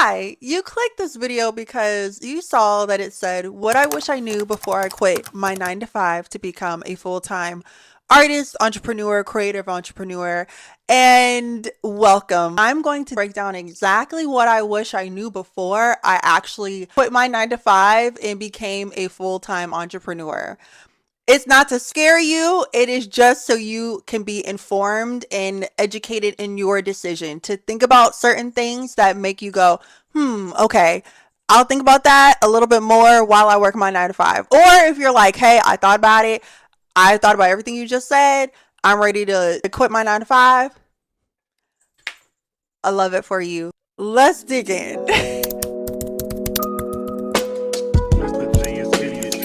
Hi, you clicked this video because you saw that it said what I wish I knew before I quit my 9 to 5 to become a full-time artist, entrepreneur, creative entrepreneur, and welcome. I'm going to break down exactly what I wish I knew before I actually quit my 9 to 5 and became a full-time entrepreneur. It's not to scare you. It is just so you can be informed and educated in your decision to think about certain things that make you go, okay, I'll think about that a little bit more while I work my 9 to 5. Or if you're like, hey, I thought about it. I thought about everything you just said. I'm ready to quit my 9 to 5. I love it for you. Let's dig in. Mr. Genius Idiot.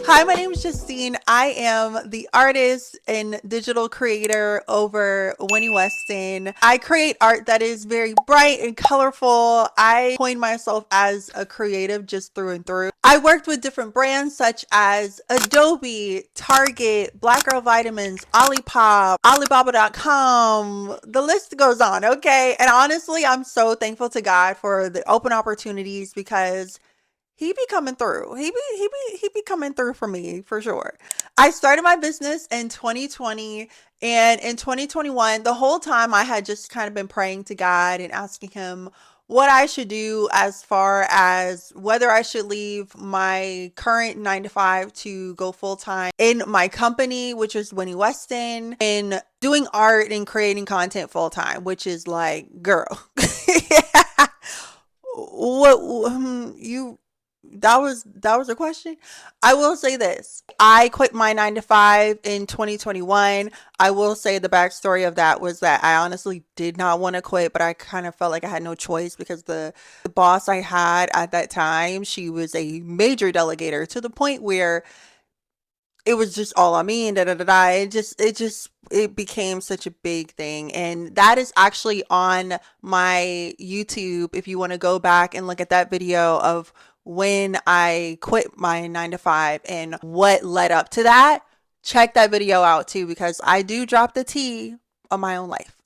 Hi, my name is Justine. I am the artist and digital creator over Winnie Weston. I create art that is very bright and colorful. I coin myself as a creative just through and through. I worked with different brands such as Adobe, Target, Black Girl Vitamins, Olipop, Alibaba.com. The list goes on, okay? And honestly, I'm so thankful to God for the open opportunities because he be coming through. He be coming through for me for sure. I started my business in 2020, and in 2021, the whole time I had just kind of been praying to God and asking him what I should do as far as whether I should leave my current 9 to 5 to go full time in my company, which is Winnie Weston, and doing art and creating content full time, which is like, girl. What you that was a question. I will say this. I quit my 9 to 5 in 2021. I will say the backstory of that was that I honestly did not want to quit, but I kind of felt like I had no choice because the boss I had at that time, she was a major delegator to the point where it was just all on me and da da da da. It became such a big thing. And that is actually on my YouTube if you want to go back and look at that video of when I quit my 9 to 5 and what led up to that. Check that video out too because I do drop the tea on my own life.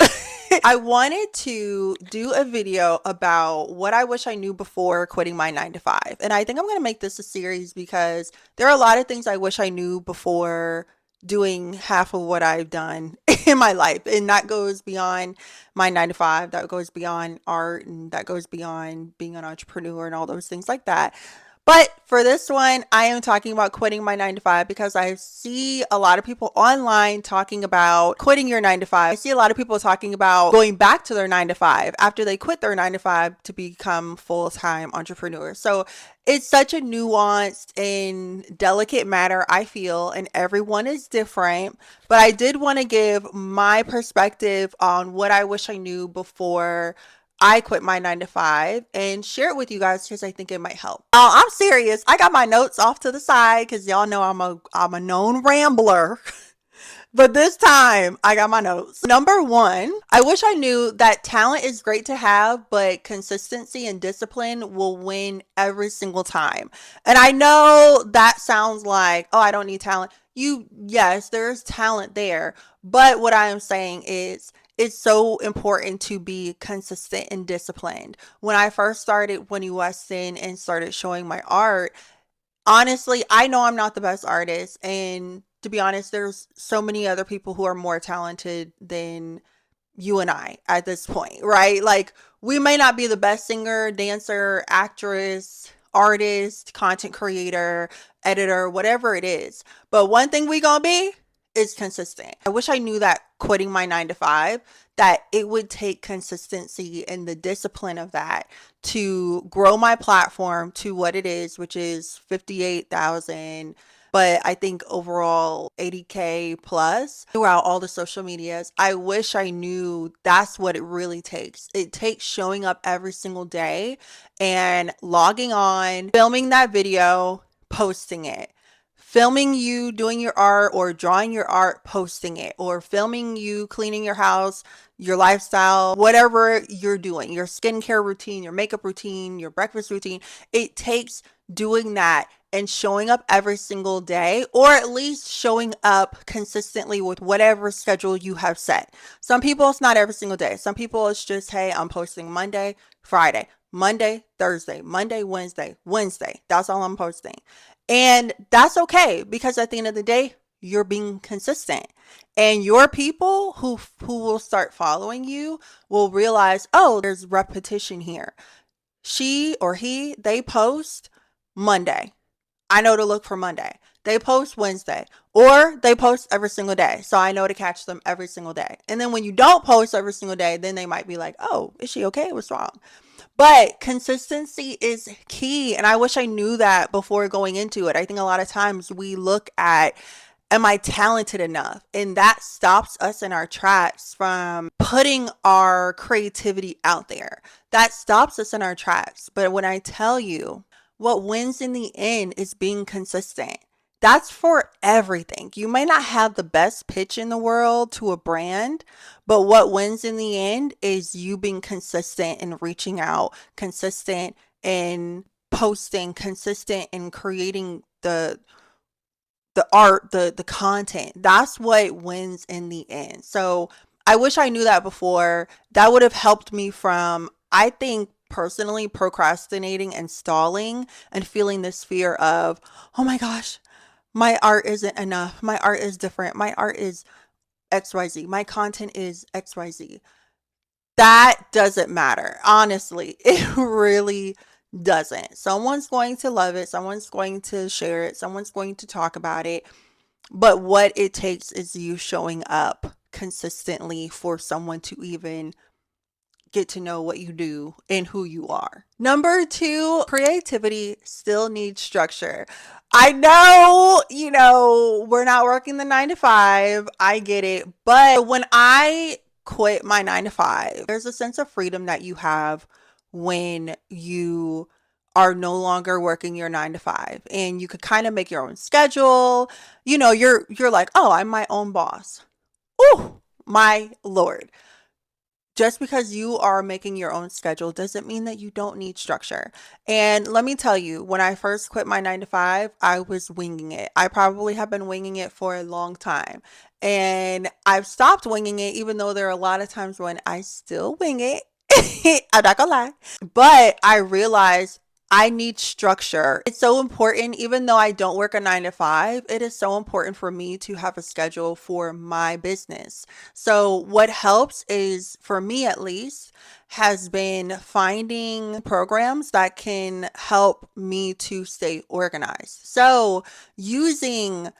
I wanted to do a video about what I wish I knew before quitting my 9 to 5. And I think I'm going to make this a series because there are a lot of things I wish I knew before doing half of what I've done in my life. And that goes beyond my 9 to 5, that goes beyond art, and that goes beyond being an entrepreneur and all those things like that. But for this one, I am talking about quitting my 9 to 5 because I see a lot of people online talking about quitting your 9 to 5. I see a lot of people talking about going back to their 9 to 5 after they quit their 9 to 5 to become full-time entrepreneurs. So it's such a nuanced and delicate matter, I feel, and everyone is different. But I did want to give my perspective on what I wish I knew before I quit my 9 to 5 and share it with you guys because I think it might help. I'm serious. I got my notes off to the side because y'all know I'm a known rambler. But this time I got my notes. Number one, I wish I knew that talent is great to have, but consistency and discipline will win every single time. And I know that sounds like, oh, I don't need talent. Yes, there's talent there. But what I am saying is, it's so important to be consistent and disciplined. When I first started Winnie Weston and started showing my art, honestly, I know I'm not the best artist. And to be honest, there's so many other people who are more talented than you and I at this point, right? Like, we may not be the best singer, dancer, actress, artist, content creator, editor, whatever it is. But one thing we gonna be is consistent. I wish I knew that quitting my 9 to 5, that it would take consistency and the discipline of that to grow my platform to what it is, which is 58,000, but I think overall 80K plus throughout all the social medias. I wish I knew that's what it really takes. It takes showing up every single day and logging on, filming that video, posting it. Filming you doing your art or drawing your art, posting it, or filming you cleaning your house, your lifestyle, whatever you're doing, your skincare routine, your makeup routine, your breakfast routine. It takes doing that and showing up every single day, or at least showing up consistently with whatever schedule you have set. Some people it's not every single day. Some people it's just, hey, I'm posting Monday, Friday, Monday, Thursday, Monday, Wednesday, Wednesday. That's all I'm posting. And that's okay because at the end of the day, you're being consistent. And your people who will start following you will realize, "Oh, there's repetition here. She or he, they post Monday. I know to look for Monday. They post Wednesday or they post every single day. So I know to catch them every single day." And then when you don't post every single day, then they might be like, "Oh, is she okay? What's wrong?" But consistency is key. And I wish I knew that before going into it. I think a lot of times we look at, am I talented enough? And that stops us in our tracks from putting our creativity out there. That stops us in our tracks. But when I tell you, what wins in the end is being consistent. That's for everything. You may not have the best pitch in the world to a brand, but what wins in the end is you being consistent and reaching out, consistent in posting, consistent in creating the art, the content. That's what wins in the end. So I wish I knew that before. That would have helped me from, I think, personally procrastinating and stalling and feeling this fear of, oh my gosh, my art isn't enough. My art is different. My art is XYZ. My content is XYZ. That doesn't matter. Honestly, it really doesn't. Someone's going to love it. Someone's going to share it. Someone's going to talk about it. But what it takes is you showing up consistently for someone to even get to know what you do and who you are. Number two, creativity still needs structure. I know, we're not working the 9 to 5. I get it. But when I quit my 9 to 5, there's a sense of freedom that you have when you are no longer working your 9 to 5 and you could kind of make your own schedule. You're like, oh, I'm my own boss. Oh, my Lord. Just because you are making your own schedule doesn't mean that you don't need structure. And let me tell you, when I first quit my 9 to 5, I was winging it. I probably have been winging it for a long time. And I've stopped winging it, even though there are a lot of times when I still wing it. I'm not gonna lie. But I realized I need structure. It's so important, even though I don't work a 9 to 5, it is so important for me to have a schedule for my business. So, what helps is, for me at least, has been finding programs that can help me to stay organized. So, using,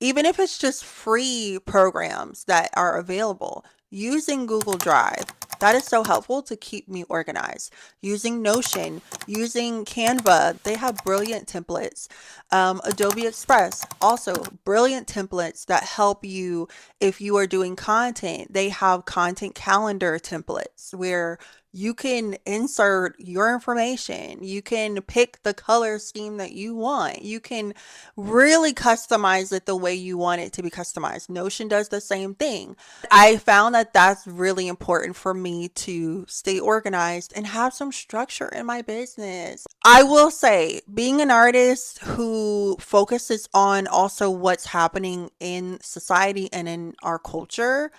even if it's just free programs that are available, using Google Drive. That is so helpful to keep me organized. Using Notion, using Canva, they have brilliant templates. Adobe Express, also brilliant templates that help you if you are doing content. They have content calendar templates where you can insert your information. You can pick the color scheme that you want. You can really customize it the way you want it to be customized. Notion does the same thing. I found that that's really important for me to stay organized and have some structure in my business. I will say, being an artist who focuses on also what's happening in society and in our culture,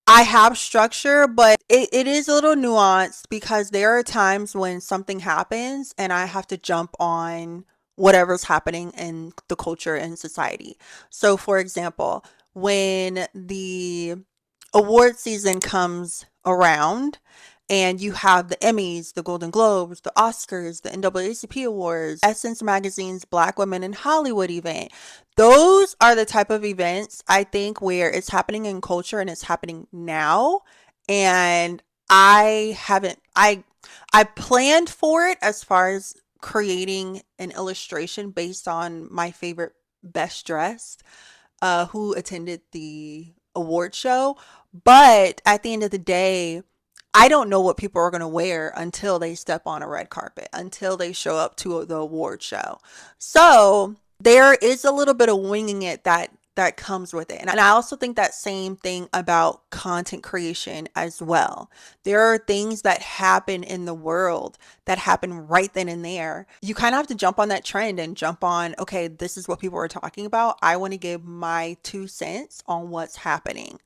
I have structure, but it is a little nuanced because there are times when something happens and I have to jump on whatever's happening in the culture and society. So, for example, when the award season comes around and you have the Emmys, the Golden Globes, the Oscars, the NAACP Awards, Essence Magazine's Black Women in Hollywood event. Those are the type of events I think where it's happening in culture and it's happening now. And I haven't I planned for it as far as creating an illustration based on my favorite best dressed who attended the award show. But at the end of the day, I don't know what people are going to wear until they step on a red carpet, until they show up to the award show. So there is a little bit of winging it that comes with it. And I also think that same thing about content creation as well. There are things that happen in the world that happen right then and there. You kind of have to jump on that trend and jump on, okay, this is what people are talking about. I want to give my 2 cents on what's happening.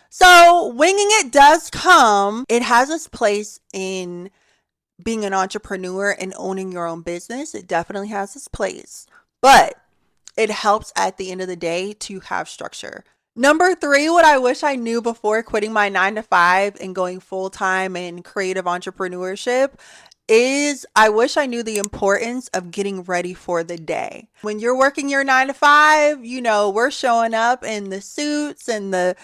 So, winging it does come. It has its place in being an entrepreneur and owning your own business. It definitely has its place. But it helps at the end of the day to have structure. Number three, what I wish I knew before quitting my 9 to 5 and going full time in creative entrepreneurship is I wish I knew the importance of getting ready for the day. When you're working your 9 to 5, we're showing up in the suits and the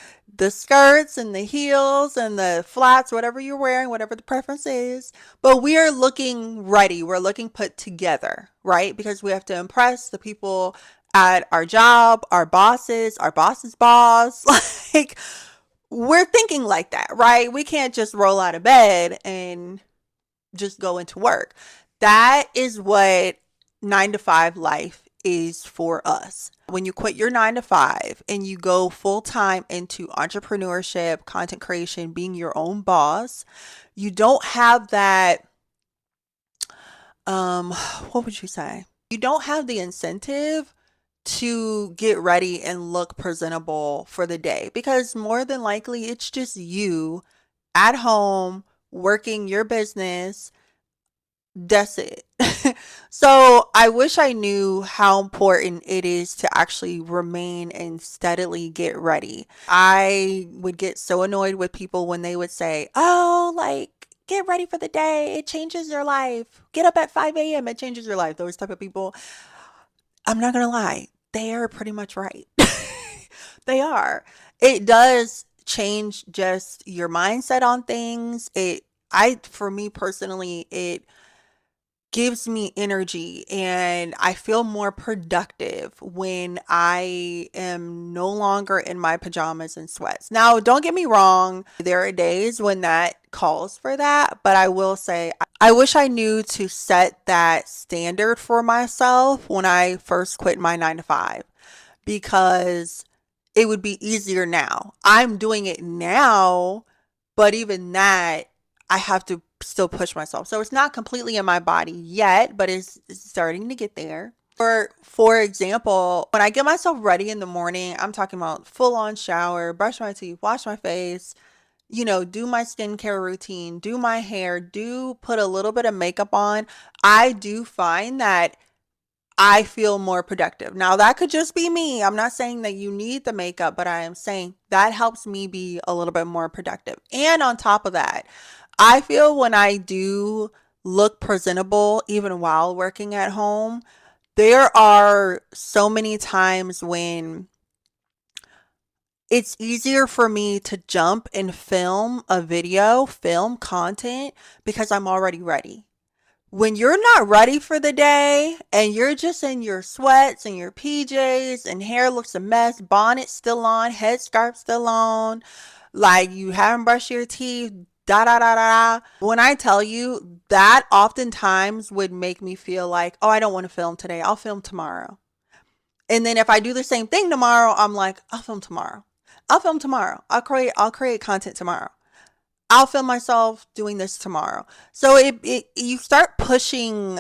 skirts and the heels and the flats, whatever you're wearing, whatever the preference is. But we are looking ready. We're looking put together, right? Because we have to impress the people at our job, our boss's boss. Like, we're thinking like that, right? We can't just roll out of bed and just go into work. That is what 9 to 5 life is for us. When you quit your 9 to 5 and you go full time into entrepreneurship, content creation, being your own boss, you don't have that, um, what would you say? You don't have the incentive to get ready and look presentable for the day because more than likely it's just you at home working your business. That's it. So I wish I knew how important it is to actually remain and steadily get ready. I would get so annoyed with people when they would say, oh, like, get ready for the day. It changes your life. Get up at 5 a.m. It changes your life. Those type of people. I'm not going to lie. They are pretty much right. They are. It does change just your mindset on things. For me personally, it gives me energy and I feel more productive when I am no longer in my pajamas and sweats. Now, don't get me wrong, there are days when that calls for that, but I will say I wish I knew to set that standard for myself when I first quit my 9 to 5 because it would be easier now. I'm doing it now, but even that, I have to still push myself. So it's not completely in my body yet, but it's starting to get there. For example, when I get myself ready in the morning, I'm talking about full on shower, brush my teeth, wash my face, do my skincare routine, do my hair, do put a little bit of makeup on. I do find that I feel more productive. Now, that could just be me. I'm not saying that you need the makeup, but I am saying that helps me be a little bit more productive. And on top of that, I feel when I do look presentable, even while working at home, there are so many times when it's easier for me to jump and film a video, film content because I'm already ready. When you're not ready for the day and you're just in your sweats and your PJs and hair looks a mess, bonnet still on, headscarf still on, like you haven't brushed your teeth, da da da da. When I tell you that oftentimes would make me feel like, oh, I don't want to film today. I'll film tomorrow. And then if I do the same thing tomorrow, I'm like, I'll film tomorrow. I'll film tomorrow. I'll create content tomorrow. I'll film myself doing this tomorrow. So it you start pushing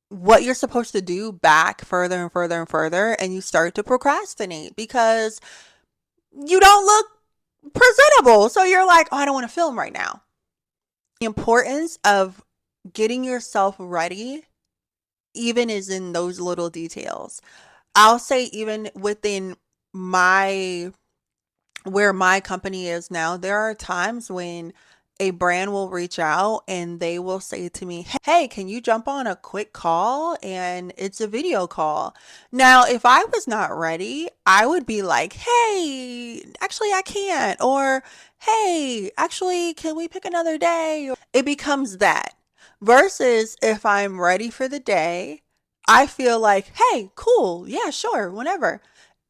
what you're supposed to do back further and further and further, and you start to procrastinate because you don't look presentable. So you're like, oh, I don't want to film right now. The importance of getting yourself ready even is in those little details. I'll say even within my where my company is now, there are times when a brand will reach out and they will say to me, hey, can you jump on a quick call? And it's a video call. Now, if I was not ready, I would be like, hey, actually, I can't. Or, hey, actually, can we pick another day? It becomes that. Versus if I'm ready for the day, I feel like, hey, cool. Yeah, sure, whenever.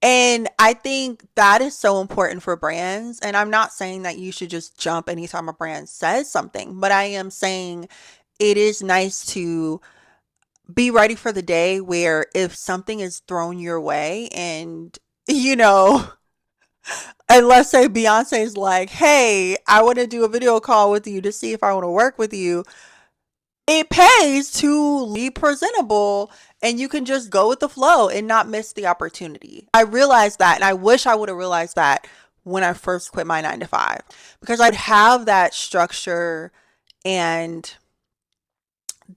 And I think that is so important for brands. And I'm not saying that you should just jump anytime a brand says something, but I am saying it is nice to be ready for the day where if something is thrown your way and you know, and let's say Beyonce's like, hey, I want to do a video call with you to see if I want to work with you. It pays to be presentable and you can just go with the flow and not miss the opportunity. I realized that and I wish I would have realized that when I first quit my 9 to 5 because I'd have that structure and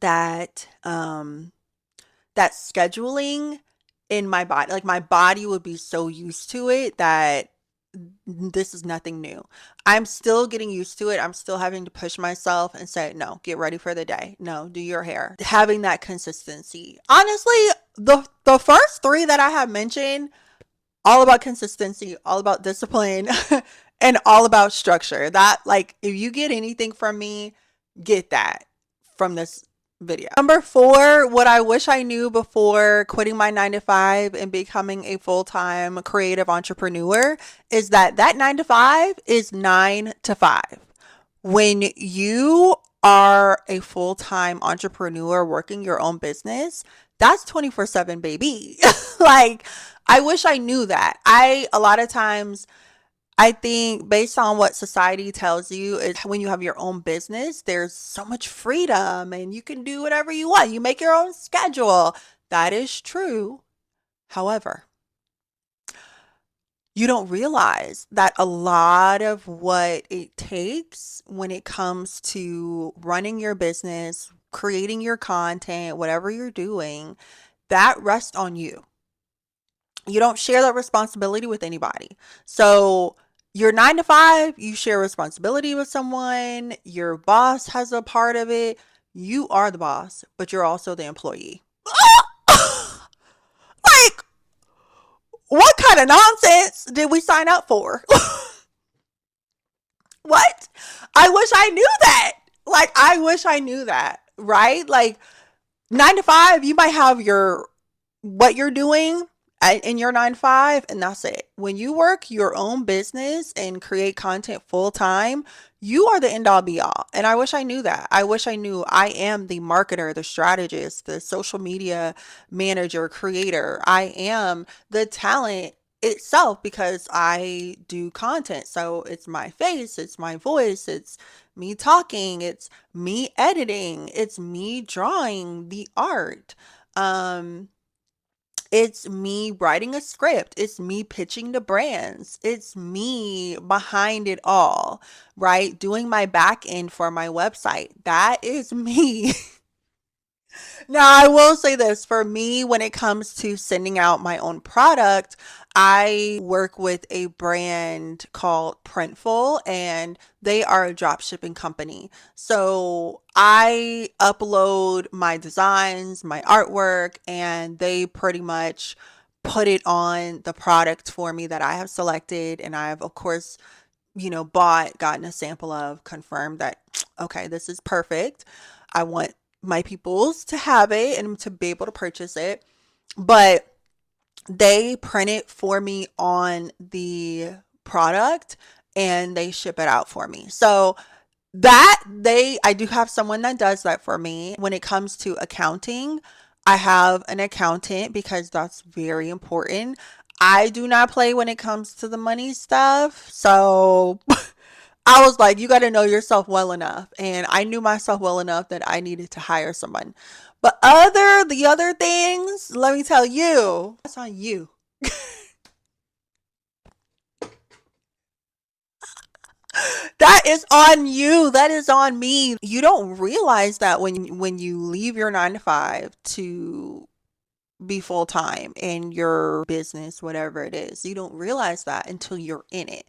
that that scheduling in my body. Like my body would be so used to it that this is nothing new. I'm still getting used to it. I'm still having to push myself and say, no, get ready for the day. No, do your hair. Having that consistency. Honestly, the first three that I have mentioned, all about consistency, all about discipline, and all about structure. That like if you get anything from me, get that from this video. Number 4, what I wish I knew before quitting my 9 to 5 and becoming a full-time creative entrepreneur is that 9 to 5 is 9 to 5. When you are a full-time entrepreneur working your own business, that's 24/7, baby. Like, I wish I knew that. A lot of times, I think based on what society tells you is when you have your own business, there's so much freedom and you can do whatever you want. You make your own schedule. That is true. However, you don't realize that a lot of what it takes when it comes to running your business, creating your content, whatever you're doing, that rests on you. You don't share that responsibility with anybody. So, your 9 to 5, you share responsibility with someone, your boss has a part of it. You are the boss, but you're also the employee. Like, what kind of nonsense did we sign up for? What? I wish I knew that. Like, I wish I knew that, right? Like, 9 to 5, you might have your what you're doing in your 9 to 5 and that's it. When you work your own business and create content full time, you are the end all be all. And I wish I knew that. I wish I knew I am the marketer, the strategist, the social media manager, creator. I am the talent itself because I do content. So it's my face, it's my voice, it's me talking, it's me editing, it's me drawing the art. Um, it's me writing a script. It's me pitching to brands. It's me behind it all, right? Doing my back end for my website. That is me. Now, I will say this for me, when it comes to sending out my own product, I work with a brand called Printful and they are a drop shipping company. So I upload my designs, my artwork, and they pretty much put it on the product for me that I have selected. And I've, of course, bought, gotten a sample of, confirmed that, okay, this is perfect. I want my peoples to have it and to be able to purchase it. But they print it for me on the product and they ship it out for me. So I do have someone that does that for me. When it comes to accounting, I have an accountant because that's very important. I do not play when it comes to the money stuff. So I was like, you got to know yourself well enough. And I knew myself well enough that I needed to hire someone. But the other things, let me tell you, that's on you. That is on you. That is on me. You don't realize that when you leave your 9 to 5 to be full time in your business, whatever it is. You don't realize that until you're in it.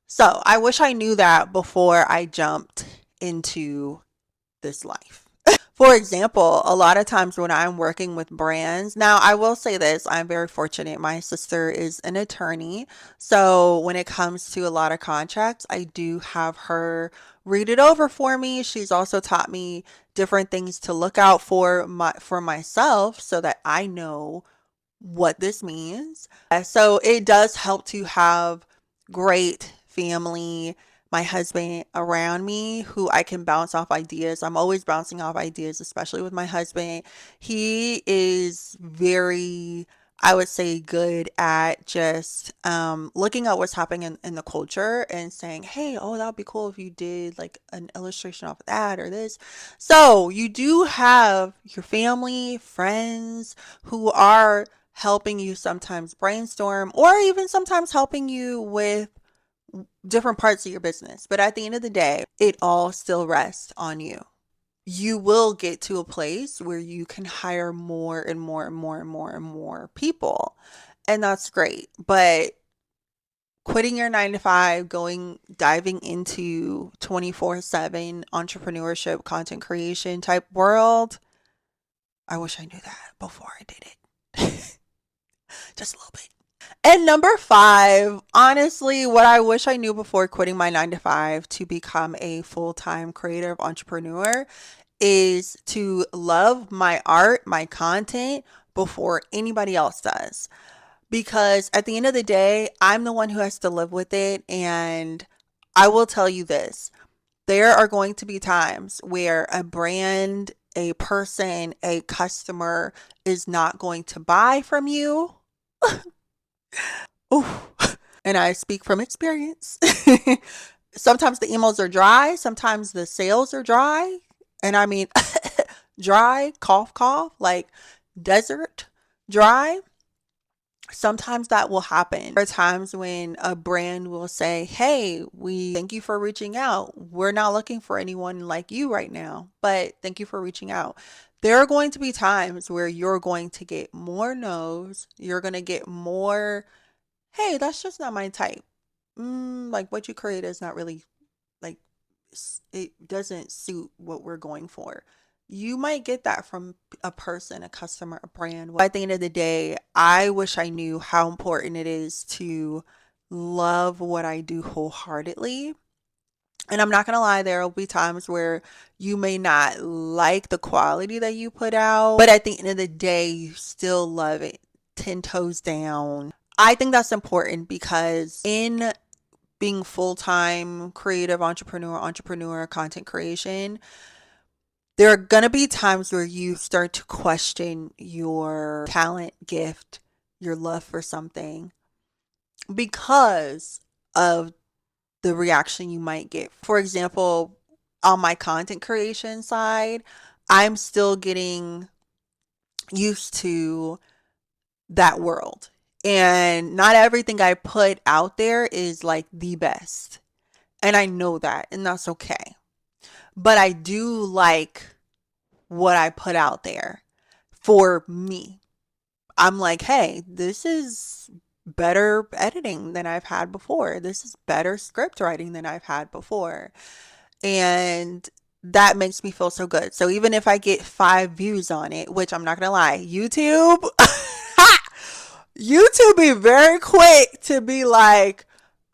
So I wish I knew that before I jumped into this life. For example, a lot of times when I'm working with brands, now I will say this, I'm very fortunate. My sister is an attorney. So when it comes to a lot of contracts, I do have her read it over for me. She's also taught me different things to look out for myself so that I know what this means. So it does help to have great family, my husband around me who I can bounce off ideas. I'm always bouncing off ideas, especially with my husband. He is very I would say good at just looking at what's happening in the culture and saying, hey, oh, that would be cool if you did like an illustration off of that or this. So you do have your family, friends who are helping you sometimes brainstorm or even sometimes helping you with different parts of your business. But at the end of the day, it all still rests on you. You will get to a place where you can hire more and more and more and more and more people. And that's great. But quitting your 9 to 5, diving into 24/7 entrepreneurship, content creation type world, I wish I knew that before I did it. Just a little bit. And number 5, honestly, what I wish I knew before quitting my 9 to 5 to become a full time creative entrepreneur is to love my art, my content before anybody else does. Because at the end of the day, I'm the one who has to live with it. And I will tell you this, there are going to be times where a brand, a person, a customer is not going to buy from you. Ooh. And I speak from experience. Sometimes the emails are dry, sometimes the sales are dry. And I mean, dry, cough, cough, like desert dry. Sometimes that will happen. There are times when a brand will say, hey, we thank you for reaching out. We're not looking for anyone like you right now, but thank you for reaching out. There are going to be times where you're going to get more no's. You're going to get more, hey, that's just not my type. Like what you create is not really like it doesn't suit what we're going for. You might get that from a person, a customer, a brand. At the end of the day, I wish I knew how important it is to love what I do wholeheartedly. And I'm not going to lie, there will be times where you may not like the quality that you put out, but at the end of the day, you still love it 10 toes down. I think that's important because in being full-time creative entrepreneur, content creation, there are going to be times where you start to question your talent, gift, your love for something because of the reaction you might get. For example, on my content creation side, I'm still getting used to that world. And not everything I put out there is like the best. And I know that, and that's okay. But I do like what I put out there for me. I'm like, hey, this is better editing than I've had before. This is better script writing than I've had before. And that makes me feel so good. So even if I get 5 views on it, which I'm not going to lie, YouTube, YouTube be very quick to be like,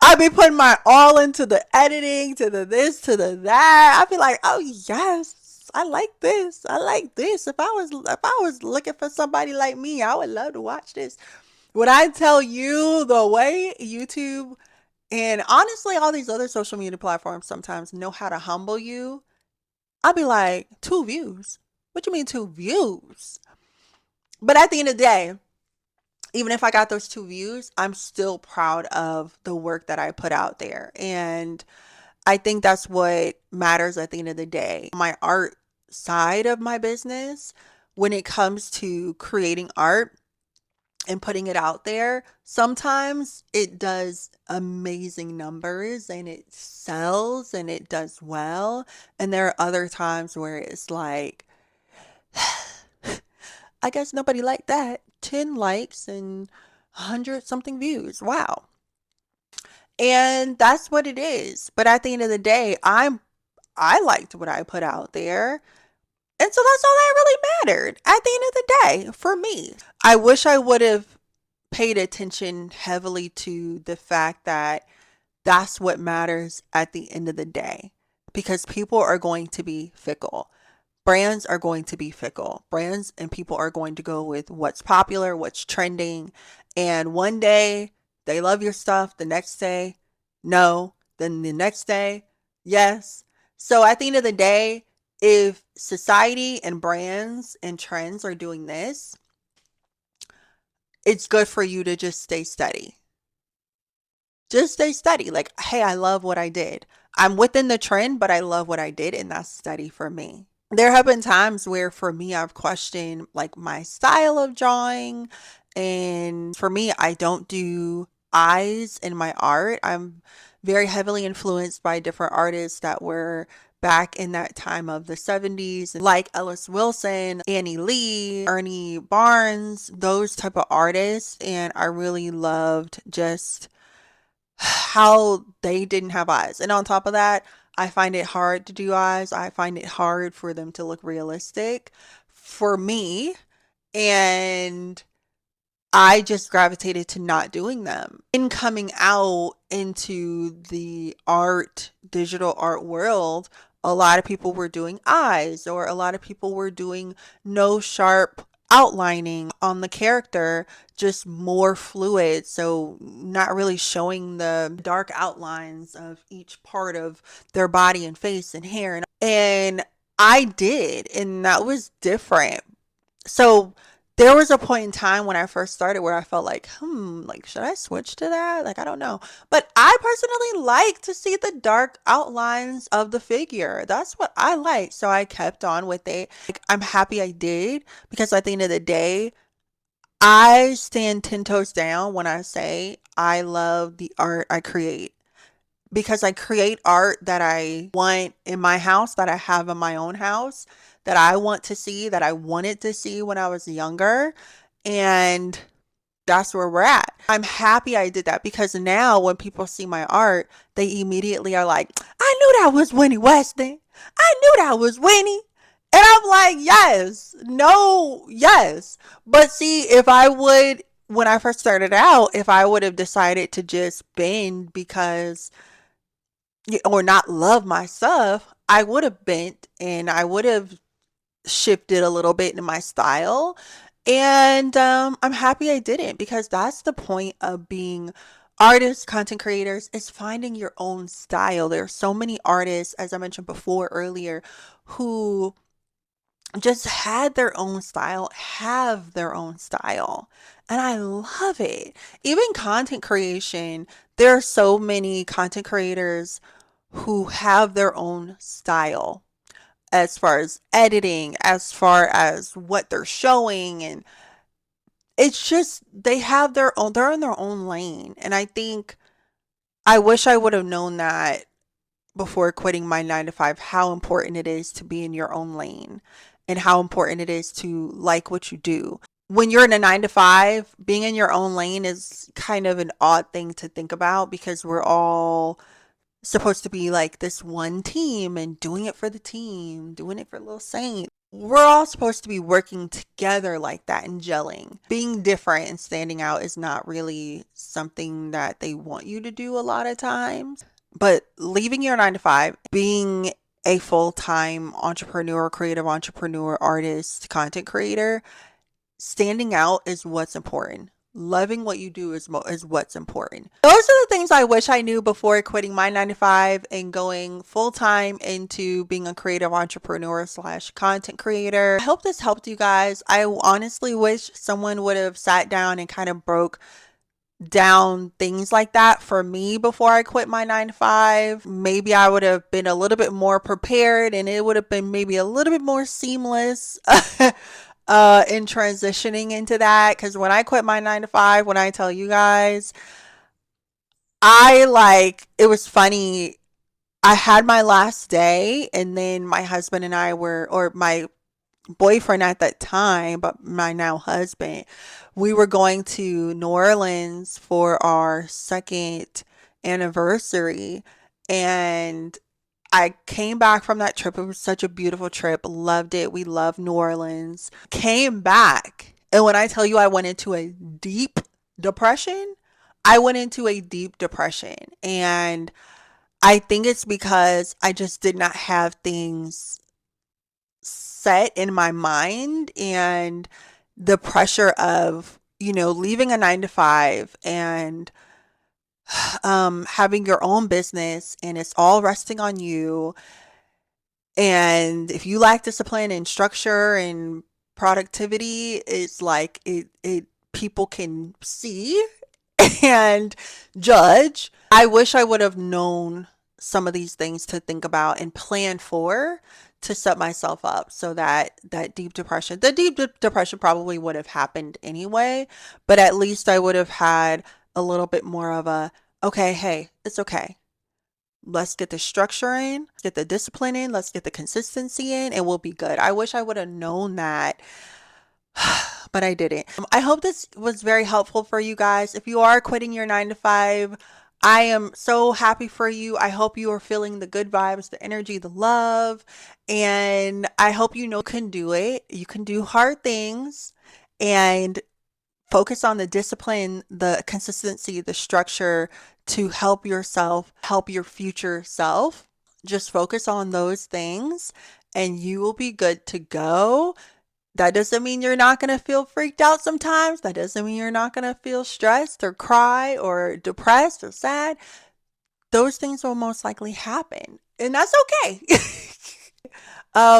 I be putting my all into the editing, to the this, to the that. I be like, oh yes, I like this. I like this. If I was looking for somebody like me, I would love to watch this. When I tell you the way YouTube and honestly all these other social media platforms sometimes know how to humble you, I'll be like, 2 views. What you mean 2 views? But at the end of the day, even if I got those 2 views, I'm still proud of the work that I put out there. And I think that's what matters at the end of the day. My art side of my business, when it comes to creating art and putting it out there, sometimes it does amazing numbers and it sells and it does well. And there are other times where it's like, I guess nobody liked that. 10 likes and 100 something views. Wow. And that's what it is. But at the end of the day, I liked what I put out there. And so that's all that really mattered at the end of the day for me. I wish I would have paid attention heavily to the fact that that's what matters at the end of the day because people are going to be fickle. Brands are going to be fickle. Brands and people are going to go with what's popular, what's trending. And one day they love your stuff, the next day, no. Then the next day, yes. So at the end of the day, if society and brands and trends are doing this, it's good for you to just stay steady. Just stay steady. Like, hey, I love what I did. I'm within the trend, but I love what I did, and that's steady for me. There have been times where for me I've questioned like my style of drawing, and for me I don't do eyes in my art. I'm very heavily influenced by different artists that were back in that time of the 70s, like Ellis Wilson, Annie Lee, Ernie Barnes, those type of artists, and I really loved just how they didn't have eyes. And on top of that, I find it hard to do eyes. I find it hard for them to look realistic for me. And I just gravitated to not doing them. In coming out into the digital art world, a lot of people were doing eyes, or a lot of people were doing no sharp outlining on the character, just more fluid. So, not really showing the dark outlines of each part of their body and face and hair. And I did, and that was different. So there was a point in time when I first started where I felt like, like, should I switch to that? Like, I don't know. But I personally like to see the dark outlines of the figure. That's what I like. So I kept on with it. Like, I'm happy I did, because at the end of the day, I stand 10 toes down when I say I love the art I create, because I create art that I want in my house, that I have in my own house, that I want to see, that I wanted to see when I was younger. And that's where we're at. I'm happy I did that, because now when people see my art, they immediately are like, I knew that was Winnie Weston. I knew that was Winnie. And I'm like, yes, no, yes. But see, when I first started out, if I would have decided to just bend because or not love my stuff, I would have bent and I would have shifted a little bit in my style. And I'm happy I didn't, because that's the point of being artists, content creators, is finding your own style. There are so many artists, as I mentioned before earlier, who just had their own style, have their own style. And I love it. Even content creation, there are so many content creators who have their own style as far as editing, as far as what they're showing. And it's just, they have their own, they're in their own lane. And I think I wish I would have known that before quitting my 9 to 5, how important it is to be in your own lane and how important it is to like what you do. When you're in a 9 to 5, being in your own lane is kind of an odd thing to think about, because we're all supposed to be like this one team and doing it for the team, doing it for Lil Saint. We're all supposed to be working together like that and gelling. Being different and standing out is not really something that they want you to do a lot of times. But leaving your 9 to 5, being a full time entrepreneur, creative entrepreneur, artist, content creator, standing out is what's important. Loving what you do is what's important. Those are the things I wish I knew before quitting my 9 to 5 and going full time into being a creative entrepreneur slash content creator. I hope this helped you guys. I honestly wish someone would have sat down and kind of broke down things like that for me before I quit my 9 to 5. Maybe I would have been a little bit more prepared, and it would have been maybe a little bit more seamless in transitioning into that. Because when I quit my 9 to 5, when I tell you guys, it was funny. I had my last day, and then my husband and I or my boyfriend at that time, but my now husband, we were going to New Orleans for our second anniversary. And I came back from that trip. It was such a beautiful trip. Loved it. We love New Orleans. Came back. And when I tell you I went into a deep depression, I went into a deep depression. And I think it's because I just did not have things set in my mind, and the pressure of, leaving a 9 to 5 and having your own business, and it's all resting on you. And if you lack discipline and structure and productivity, it's like it people can see and judge. I wish I would have known some of these things to think about and plan for to set myself up so that the depression probably would have happened anyway, but at least I would have had a little bit more of a, okay, hey, it's okay. Let's get the structure in, get the discipline in, let's get the consistency in, and we'll be good. I wish I would have known that, but I didn't. I hope this was very helpful for you guys. If you are quitting your 9 to 5, I am so happy for you. I hope you are feeling the good vibes, the energy, the love, and I hope you know you can do it. You can do hard things and focus on the discipline, the consistency, the structure to help yourself, help your future self. Just focus on those things and you will be good to go. That doesn't mean you're not going to feel freaked out sometimes. That doesn't mean you're not going to feel stressed or cry or depressed or sad. Those things will most likely happen, and that's okay.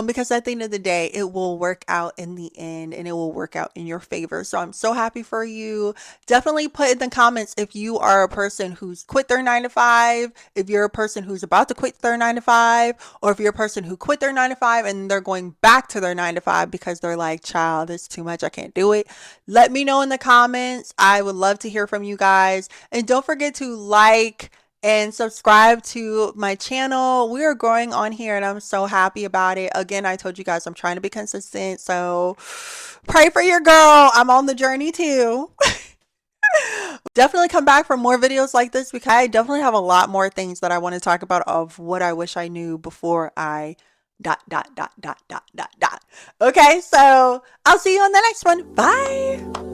Because at the end of the day, it will work out in the end and it will work out in your favor. So I'm so happy for you. Definitely put in the comments if you are a person who's quit their 9 to 5, if you're a person who's about to quit their 9 to 5, or if you're a person who quit their 9 to 5 and they're going back to their 9 to 5 because they're like, child, this is too much. I can't do it. Let me know in the comments. I would love to hear from you guys. And don't forget to like, and subscribe to my channel. We are growing on here and I'm so happy about it. Again, I told you guys I'm trying to be consistent. So pray for your girl. I'm on the journey too. Definitely come back for more videos like this because I definitely have a lot more things that I want to talk about of what I wish I knew before I dot dot dot dot dot dot dot. Okay, so I'll see you on the next one. Bye.